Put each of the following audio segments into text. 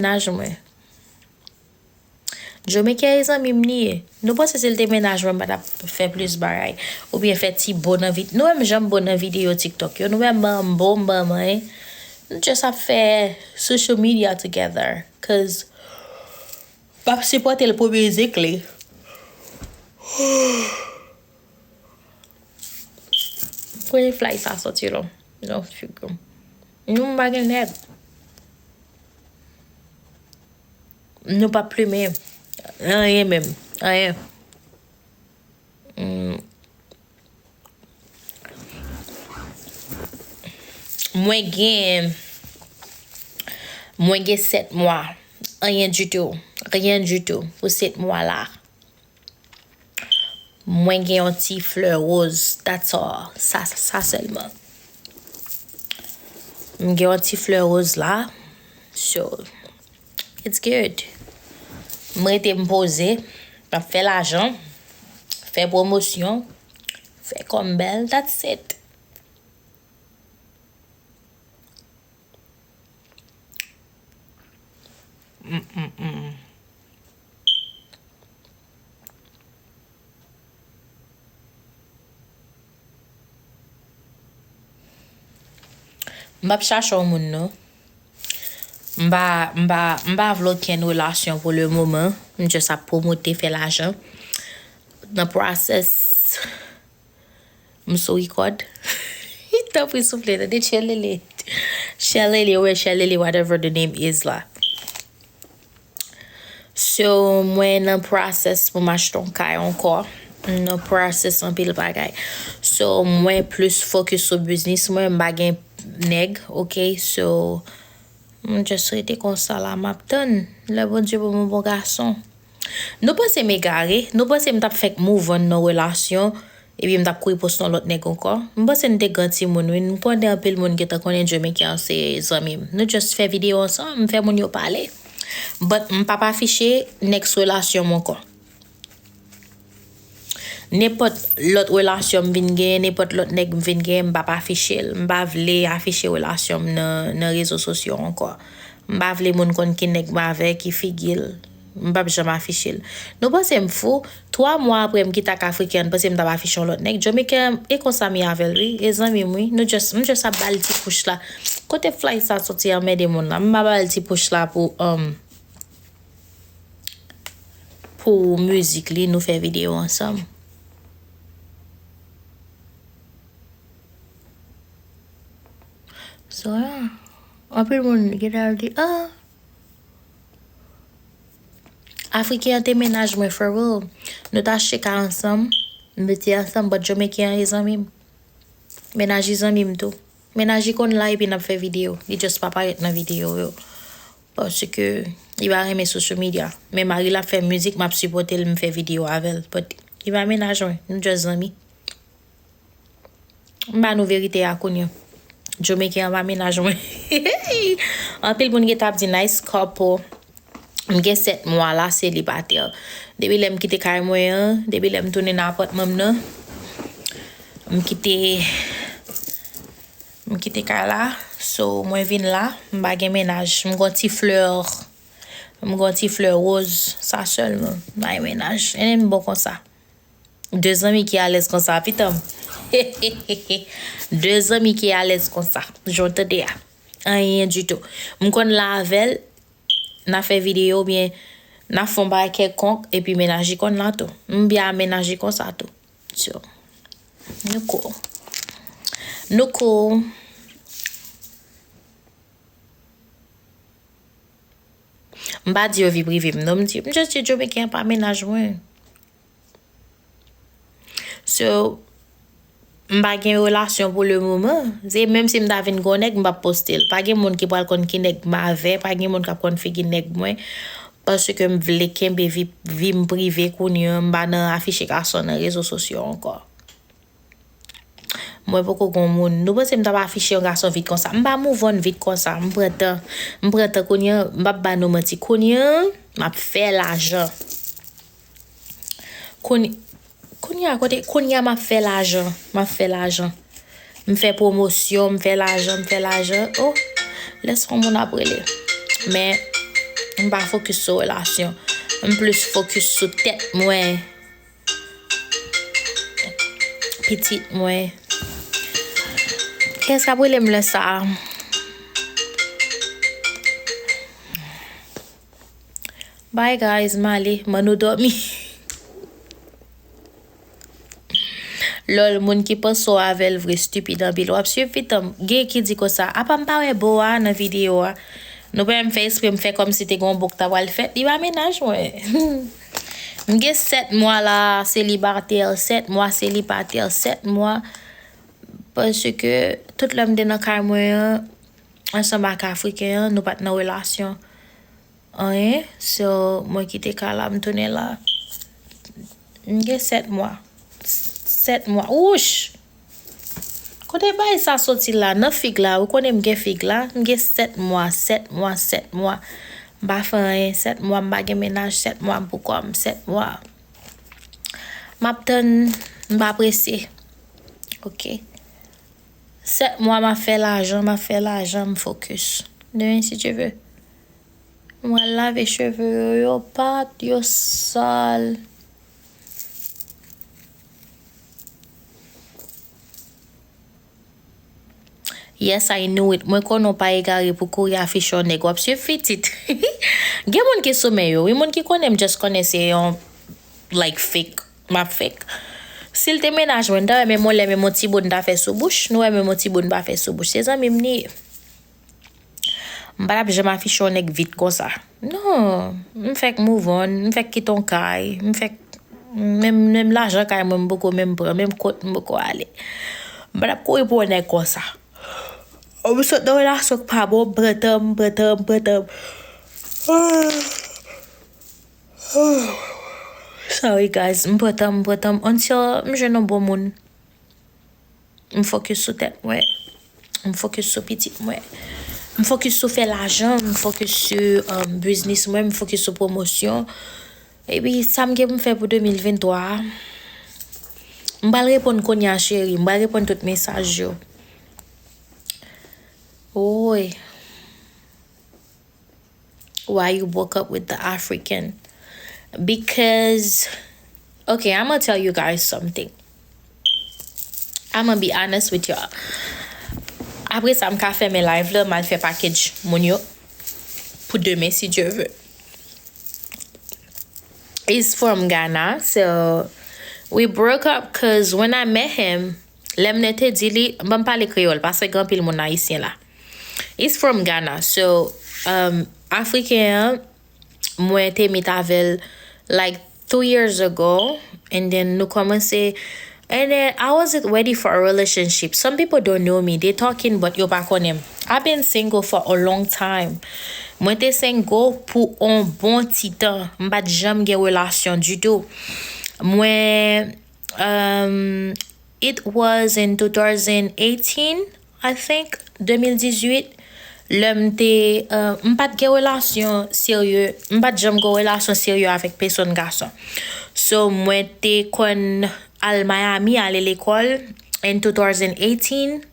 ménage moi. Je me kè les amis m'nié. Nous pas c'est le déménage moi faire plus bagaille ou bien faire ti bonne vidéo. Nous même j'aime bonne vidéo TikTok. Nous même bon moi. Just have fait social media together cause pas supporter le pour musique li. Pour les fly ça sorti là. Non, je suis comme. Nous baguette net. Nous pas plumer. Rien même. Rien. Moi gen 7 mois. Rien du tout. Rien du tout pour 7 mois là. Moi gen un petit fleur rose. That's all. Ça seulement. J'ai un petit fleur rose là. So, it's good. Moi, j'étais me poser, faire l'argent, faire promotion, faire comme belle, that's it. M'pa chercher un monde non. M'pa vouloir une relation pour le moment. Juste à promoter faire l'argent. Dans le process m'so record. T'as pris souffler de Chelele, whatever the name is là. So moi dans process pour m'acheter un caille encore. Dans process en pile bagay. So moi plus focus sur business, moi m'bagay nèg, OK? So just rete comme ça là m'attend. Le bon Dieu pour mon bon garçon. Nous pas c'est m'égarer, nous pas c'est m't'a fait move on nos relations et puis m't'a courir pour son l'autre nèg encore. M'pas c'est n'te ganti moun, nous pas un peu le monde qui t'a connaît Jamaican c'est amis. Nous just fait vidéo ensemble, faire moun yo parler. But m'pa pas afficher next relation encore. N'importe l'autre relation vinn gen, n'importe l'autre nèg vinn gen, m'pa pas afficher, m'pa vle afficher relation dans réseaux sociaux encore. M'pa vle moun kon ki nèg ma avec qui figil. M'pa jamais afficher. Non pas c'est m'fou, 3 mois après m'quitte africaine parce que m'ta pas afficher l'autre nèg. Jamaican et comme ça mi avec lui, et amis moi, nous just a bal ti push là. Côté fly ça sorti en des monde là, m'pa bal ti push là pour musique li nous faire vidéo ensemble. So yeah, un peu le monde qui a dit Africain déménage moi for real. Nous t'a checké ensemble, mettez ensemble but Jamaican les amis. Ménage les amis tout. Ménage kon là et puis n'a fait vidéo. Il juste pas paraître dans vidéo yo. Parce que il va aimer social media. Mais Marie la fait musique, m'a supporter me fait vidéo avec but il va ménager nous juste amis. Ba nous vérité à connait. Jamaican va ménager. En pile moun qui t'a dit nice couple. M'gè 7 mois là célibataire. Depuis l'aime quitter carré moi, depuis l'aime tourner dans appartement là. M'quitter carré là. So moi vinn là, m'bagay ménage, m'gon ti fleur rose, ça seulement. M'bagay ménage. Et bon comme ça. 2 amis qui à l'aise comme ça, putain. 2 amis qui à l'aise comme ça. J'entendais rien du tout. M'kon lavel n'a fait vidéo bien n'a font ba quelconque et puis ménager kon là tout bien ménager comme ça tout so nous cool m'ba di vie privée non m'di juste Jamaican pas ménage moi so m'ba gen relation pour le moment c'est même si m'da vinn connect m'ba poster pas gen monde qui pral kon ki nèg ma avec pas gen monde qui kon fi ki nèg moi parce que m'vle kembe vie privée konyo m'ba nan afficher garçon dans réseaux sociaux encore moi beaucoup gon monde nous pense m'ta pas afficher un garçon vite comme ça m'ba move on vite comme ça m'prend konyo m'ba ba no menti konyo m'a fait l'argent Konya m'a fait l'argent, me fait promotion, me fait l'argent. Oh, laisse-moi mon après. Mais M'pa focus sur relation. M'plus focus sur tête moi. Petite moi. Qu'est-ce qu'après l'aime le ça? Bye guys, mali, manou dormi. Lol, moun ki paso avel vre stupide an bil wap suiv vitam. Gen ki di ko sa, apam pa we bo a nan video a. Nou pe m fe espri m fe kom si te gon bouk ta wal fet. Di ba menaj mwen. Mge 7 mois la célibataire, 7 mois célibataire, 7 mois. Parce que tout l'homme de nan kay mwen, ensemble ak Africain, nou pat nan relasyon. Hein? So, mwen kite ka la, m tourne la. Mge 7 mois. 7 mois. Ouch! Kote bay sa soti la, 9 fig la, ou konen mge fig la, mge 7 mois, 7 mois, 7 mois. Mba fany, 7 mois mba gen menaj, 7 mois mpoukom, 7 mois. Mapten, mba presse. Ok. 7 mois m'a fait l'argent, m'focus. Demain si tu veux. Mwa lave cheveux, yo pat, yo sale. Yes, I knew it. Mwen konon pa egare pou kou ya fichon neg wap se fitit. Gen moun ki soume yo. Yon moun ki konem just kone se yon like fake. Map fake. Sil te menaj mwen da wè moun lè mè moun tiboun da fe sou bouch. Nou wè mè moun tiboun ba fe sou bouch. Se zan mè mni. Mbalap jema fichon neg vit kon sa. Non. Mfek move on. Mfek kiton kay. Mfek mèm l'ajan kay mwen mboko mèm pran. Mèm kote mboko ale. Mbalap kou yon pou neg kon sa. Om sot nou la sok pa bo bretam. Sorry guys, bretam. Until mje nou bon moun. M'focus sou tête mwen. M'focus sou petit mwen. M'focus sou fè l'argent. M'focus sou business mwen. M'focus sou promotion. Et puis, ça m'ge m'fè pour 2023. M'bal repon konya chéri. M'bal repon tout message yo. Oi. Why you woke up with the African? Because, okay, I'm gonna tell you guys something. I'm gonna be honest with y'all. Après ça, m'ka fè mes live là, mal fè package moun yo. Pour demain, si Dieu veut. He's from Ghana, so we broke up because when I met him, lem nete di li, m'bam pale Creole, parce que grand pile moun haïtien la. He's from Ghana, so African mwen te mit avel like 2 years ago, and then nou komanse, and then I wasn't ready for a relationship. Some people don't know me, they talking but yo pa konem. I've been single for a long time. Mwen te single pou un bon titan, mbat jam gen relasyon du tout. Mwen, it was in 2018, I think, 2018. L'homme te m'pat gen relasyon sérieux, m'pat jam gen relasyon sérieux avec personne garçon. So mwen te kon al Miami ale l'école in 2018.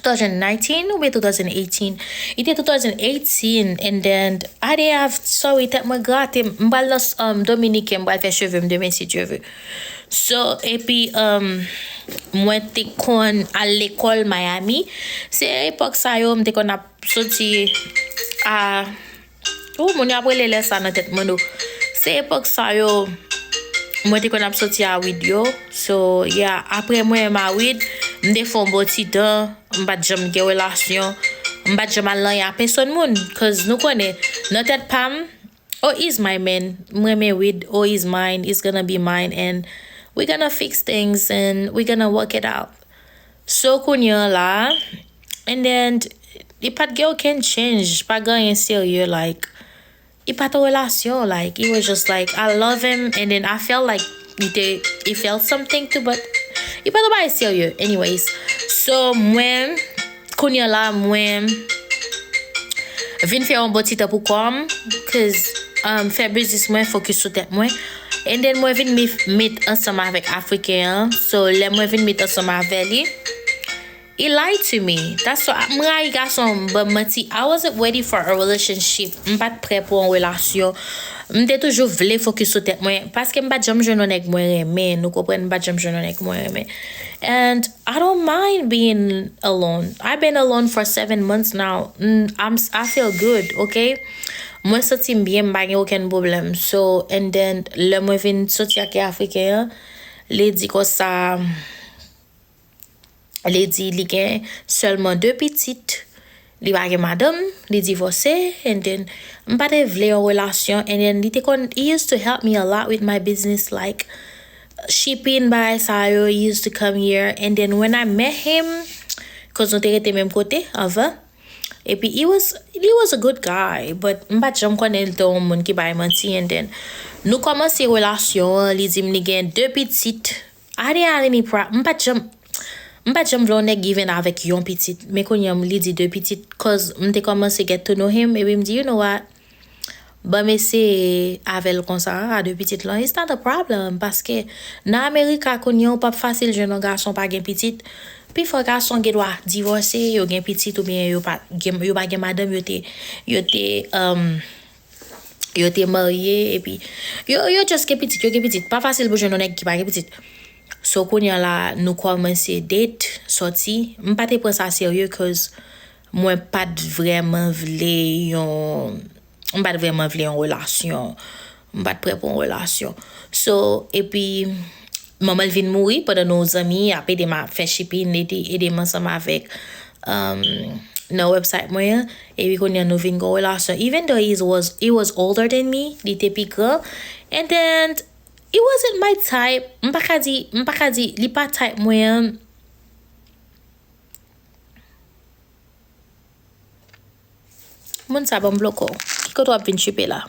2019 ou 2018? It was 2018, and then I didn't have, sorry, tet mwen gratte, m'bal los Dominique, m'bal fè cheveux m'demain si Dieu veut. So, et puis, mwen te kon à l'école Miami. C'est époque ça yo, m'te kon ap soti à, moun yo apre le sa nan tête moun nou. C'est époque ça yo, mwen te kon ap soti à weed yo. So, yeah, après mwen ma weed, m'de fon bo titan, m'bat jam gen relasyon, m'bat jam alan ya person moun. Cause nou konen, nan tête pam, oh, he's my man. Mwen me weed, oh, he's mine, he's gonna be mine, and we're gonna fix things and we're gonna work it out. So konya la, and then ipat girl can change. Pa ganyen serieux, like ipat a relasyon, like it was just like I love him, and then I felt like he felt something too, but ipat a bay serieux. Anyways, so mwen konya la mwen vin fè un botita pou kom, cause fè business mwen focus sou tèt mwen. And then mwen vin meet ansama avèk Africain. So lè mwen vin meet ansama avè li. He lied to me. That's why mga garçon but mati I wasn't ready for a relationship. M'pat prêt pour une relation. M'te toujours vle focus sur tête moi parce que m'pat jam jeune nèg moi aimer. Nous comprenons m'pat jam jeune nèg moi aimer. And I don't mind being alone. I've been alone for 7 months now. I feel good, okay? Moi senti bien m'pa gen aucun problème. So and then le moi vinn sorti ak africain, les dit comme ça les dit li gen seulement 2 petites. Li pa gen madame, li divorcé, and then m'pa te vle en relation, and then he used to help me a lot with my business, like shipping by Sayo. He used to come here, and then when I met him, cause nous te rete même côté avant, et puis he was a good guy, but m'pa jam konnen ton moun ki bay manti, and then nous commencé relation, li di m'li gen 2 petites. I didn't have any problem. M'pa jam vle on given avec yon petit, mais kon yam li di 2 petites, cause m'te commencé get to know him, et puis m'di, you know what, ba me se avel kon sa, a 2 petites lan, it's not a problem, parce que nan Amerika kon yon pas facile jeune garçon pa gen petit, puis faut garçon gen doit divorcer, yo gen petit ou bien yo pa gen madame, yo te marié, et puis yo just gen petit, pas facile pour jeune nèg qui pa gen petit. So konya la nous commencer date sorti, m'pa te prend ça sérieux cause moi pas vraiment vle yon m'pa vraiment vle en relation, m'pa prêt pour une relation. So et puis maman vient mourir pendant nos amis après de m'a fait shipping aider ensemble avec no website moi et puis konya nous vinn go relation, even though he was older than me, il était plus grand, and then it wasn't my type. M'pakadi, li pa type mwen. Moun sa bon bloko. Ki koto ap vin chipe la.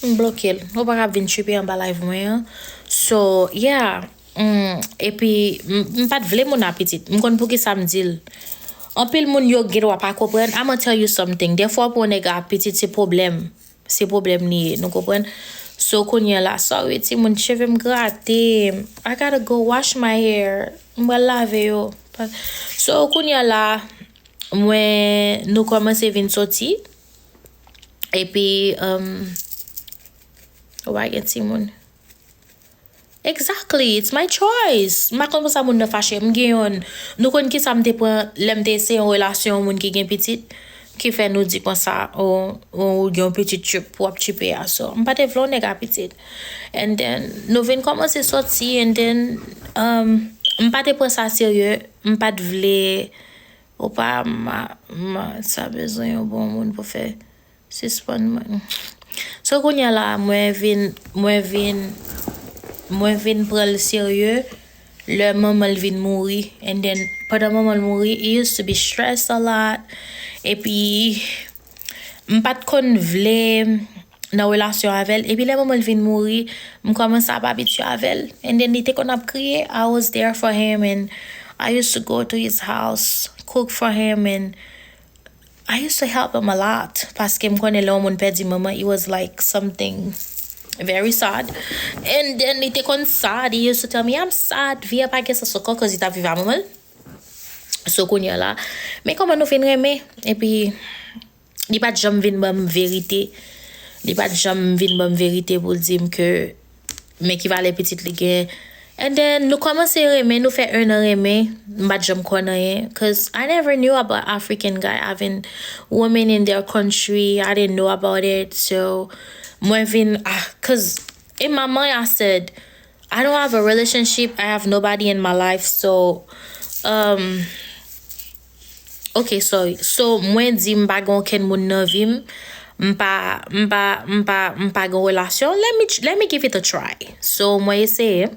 Bloqué. Ou pa ap vin chipe an ba live mwen. So, yeah. Et puis m'pas vle mon appétit m'kon pour ki ça me dit en pile moun yo gero pas comprendre. I'm gonna tell you something, des fois pour nèg appétit c'est problème ni nous comprendre. So konya la sorry ti moun cheveux me gratter, I gotta go wash my hair, m'ba laver yo. So konya la moi nous commencer vinn sorti et puis ouais get ti moun. Exactly, it's my choice. Ma kon sa moun ne fâché m'gen yon. Nou kon ki sa m'te pran lemte se en relation moun ki gen petit qui fait nous dire comme ça ou gen petit chip pour chiper à ça. M'pa te vle nèg petit. And then nous vinn commencer sorti, and then m'pa te pran ça sérieux, m'pa te vle ou pas ça besoin un bon moun pour faire suspend. So konya la moi vin prendre sérieux le maman vin mourir, and then pendant maman mourir he used to be stressed a lot, et puis m'pat kon vle dans relation avec, et puis le maman vin mourir m'commence à pas habituer avec, and then il était qu'on a crié. I was there for him, and I used to go to his house, cook for him, and I used to help him a lot parce que m'konne le moun perdi maman, it was like something very sad. And then he take on sad. He used to tell me, I'm sad. Via pa kesa soko cause he ta viva maman. So konya la. Mais comment nous fin reme? Et puis, li pa jam vin bam vérité. Li pa jam vin bam vérité pour dire que mais qui va les petites li gen. And then nous commencer reme, nous fait 1 an reme. M'pa jam konnen cause I never knew about African guy having women in their country. I didn't know about it. So moi vin cause in my mind I said I don't have a relationship, I have nobody in my life, so okay, so moi di m'pa gon ken moun nan vim, m'pa gon relation, let me give it a try. So moi essayer,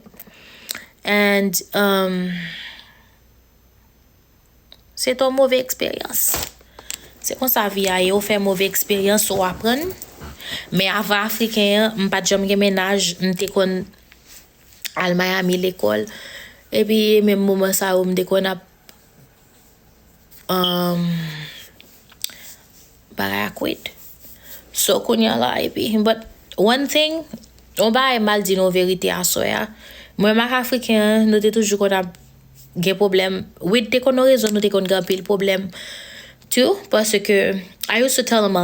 and c'est une mauvaise expérience. C'est comme ça vie a yo fait mauvaise expérience ou apprendre. Mais avant africain, m'pas jam gen ménage, m'te kon al Miami l'école. Et puis même moment ça où m'te kon a bagay akwit. So konya la epi. But one thing, on ba e mal di nou verite aso ya. Mwen mak Afriken, nou te toujou kon ap gen problem. With te kon nou rezon nou te kon gen pil problem. Too, parce que I used to tell them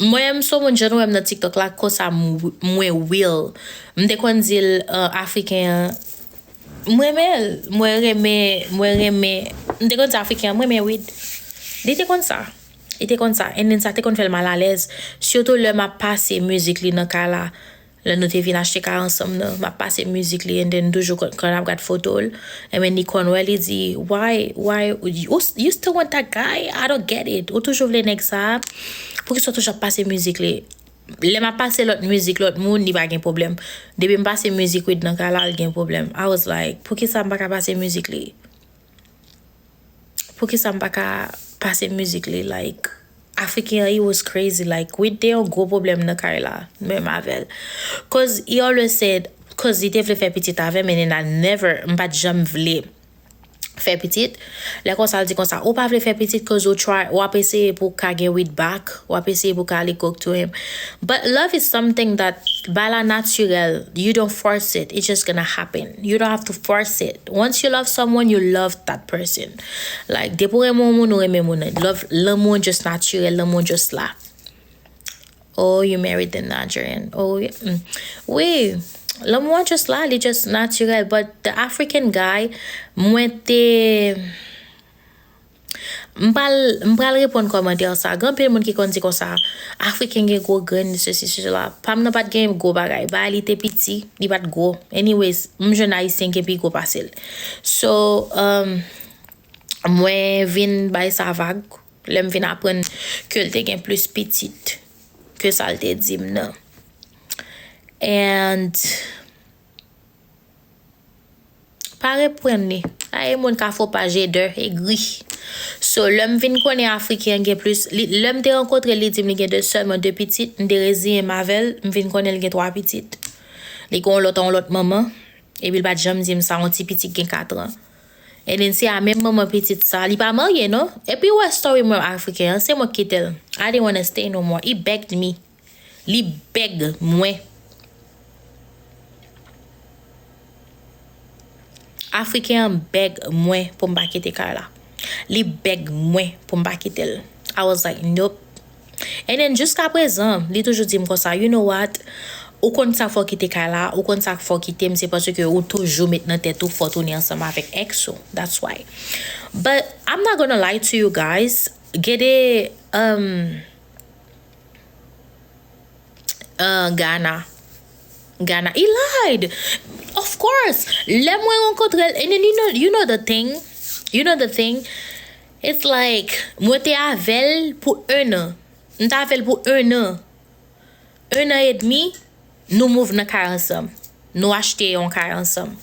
mwen so moun jen wèm nan TikTok la kosa mwen will. Mde kon dil Afriken mwen reme mde kon sa Afriken mwen wid. Di te kon sa. Ite kon sa. En den sa te kon fel mal à l'aise. Surtout le ma passe musique li nan ka la. Le nou te vin achete ka ansam nan. Ma passe musique li and then toujou kon ap gat photo. And when ni kon wè li di, why, you still want that guy? I don't get it. Ou toujou vle nek sa. Pou ki so toujou passe musique li. Le ma passe lot musique, lot moun ni ba gen problem. Debi m passe musique wid nan ka la gen problem. I was like, pou ki sa m baka passe musique li? Pou ki sa m baka passe musique li? Like, African, he was crazy. Like, we don't go problem na Carla, me mavel. Cause he always said, cause he devle fe petit ave, men I never, mpa jam vle fe petit. Le kon sa di kon sa, ou pa vle fe petit cause ou try, ou ap ese pou ka get with back, ou ap ese pou ka li cook to him. But love is something that, bala natural, you don't force it. It's just gonna happen. You don't have to force it. Once you love someone, you love that person. Like, de pou remon moun ou reme moun. Love, l'amour just natural, l'amour just la. Oh, you married the Nigerian. Oh, yeah. Oui. L'amour just la, li just natural. But the African guy, mwen te... Mbral repon komante sa. Gan pe moun ki kon di kon sa. African gen go gun, se la. Pam nan pat gen go bagay. Ba li te piti, li pat go. Anyways, mjen Haitien ke pi go pasil. So, mwen vin bay sa vag. Lem vin apren ke lte gen plus petit ke salte dim nan. And pare pren ni. Ay moun ka fo pa jede e gri. So l'homme vin konen Africain gen plus. L'homme te rencontre li dim li gen de seulement deux petites. Nde rezi en mavel. M'vin konen li gen trois petites. Li kon lot maman. Et puis bat jam dim sa on ti petit gen 4 ans. Et then c'est a même maman petite sa. Li pa marié non? Et puis ouais story moi Africain. C'est moi qui tel. I didn't want to stay no more. He begged me. Li beg moi. Africain beg moi pour m'ba kite Carla. Li beg moi pour m'ba kite. I was like, nope. And then jusqu'à présent, li toujours dit comme ça, you know what? Ou kon sa fò kite Carla, ou kon sa fò kite c'est parce que ou toujours met nan tête ou fò tourner ensemble avec exo. That's why. But I'm not gonna lie to you guys. Gede Ghana. He lied. Of course. Let moi rencontre. And then you know the thing. You know the thing. It's like moi te avel pour 1 an. M'ta avel pour 1 an. 1 an et demi. Nous move nan kar ensemble. Nous acheter un kar ensemble.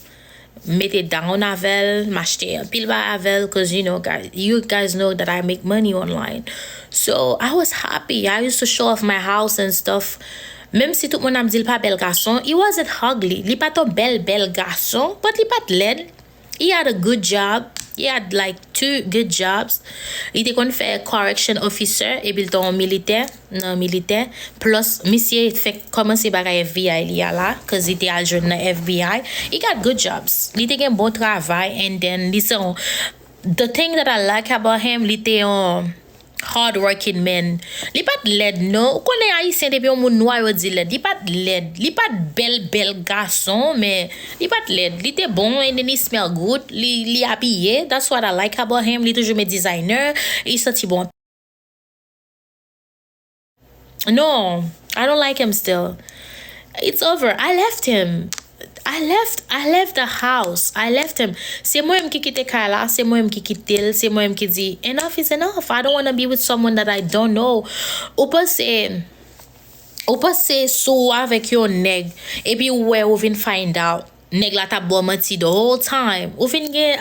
Mette down avel, m'acheter un pile ba avel, cause you guys know that I make money online. So I was happy. I used to show off my house and stuff. Même si tout le monde a dit pas bel garçon, he wasn't ugly. Li pas ton bel garçon, but li pas laid. He had a good job. He had like 2 good jobs. Il était kon fait correction officer et puis ton militaire, non militaire. Plus monsieur fait commencer bagay FBI li là, cause il était al jeune dans FBI. He got good jobs. Il était gen bon travail and then listen, the thing that I like about him, li était hard working man. Li pat led non. Ou konen Haïtien depuis on moun noir yo di led. Li pat led. Li pat bel garçon mais li pat led. Li te bon and then he smell good. Li habillé. That's what I like about him. Li toujours mes designer. Il senti bon. No, I don't like him still. It's over. I left him. I left the house. I left him. C'est moi-même qui quitte Carla. C'est moi-même qui quitte elle. C'est moi-même qui dit enough is enough. I don't want to be with someone that I don't know. Ou passe sou avec yon neg. Et puis ouais, ou vin find out. neg la tap bo menti the whole time. Ou fin gen,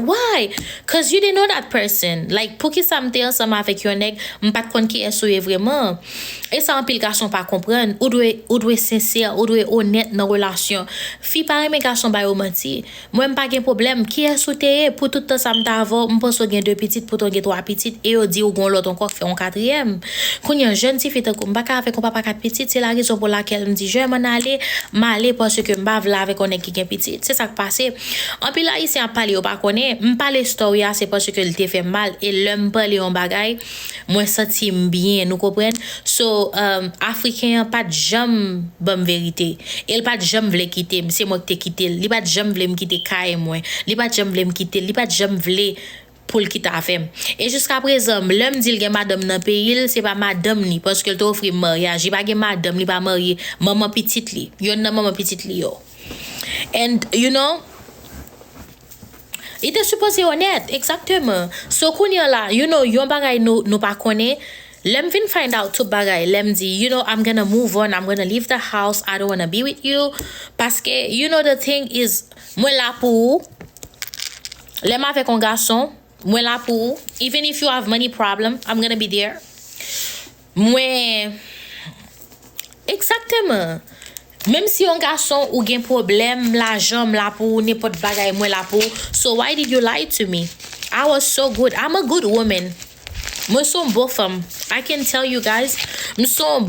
why? Cause you didn't know that person. Like, pou ki sa mte ansama avek yon neg, mpat kon ki esouye vreman. E sa anpil garçon pa kompren. Ou dwe sincere, ou dwe honnête nan relasyon. Fi pare men garçon ba yo menti. Mwen mpa gen problem. Ki esouteye pou tout sa mta avon, mpenso gen 2 pitit, pou ton gen 3 pitit, e yo di ou gon lot encore fe yon 4e. Koun yon jen ti fite kou mbaka avek kon papa 4 pitit, c'est la raison pour laquelle mdi je m'en aller parce que mba vla avek on ki gen pitit. C'est ça qui passe. En puis là, ici, on parle ou pas connaît. M'parle story, c'est parce que il te fait mal. Et l'homme parle en bagay, moi senti bien, nous comprenons. So, Africain, pas de jam bonne vérité. Il pas de jam vle quitter. C'est moi qui te quitter. Il pas de jam vle me quitter kaye moi. Il pas de jam vle me quitter. Il pas de jam vle pour le quitter à faire. Et jusqu'à présent, l'homme dit que madame dans pays, c'est pas madame ni parce que t'offre mariage. Il pas que madame li pas marié, maman petite li. Yon nan maman petite li yo. And you know, il était supposé honnête, exactement. So kounya la, you know, yon bagay nou pa koné. Lem fin find out tout bagay. Lem di, you know, I'm gonna move on. I'm gonna leave the house. I don't wanna be with you. Parce que, you know, the thing is, mwen la pou. Lem avek un garçon. Mwen la pou. Even if you have money problem, I'm gonna be there. Mwen. Exactement. Même si un garçon ou gen problème, l'argent la pou, n'importe bagay mwen la pou. So why did you lie to me? I was so good. I'm a good woman. Mwen son bon femme. I can tell you guys. Mwen son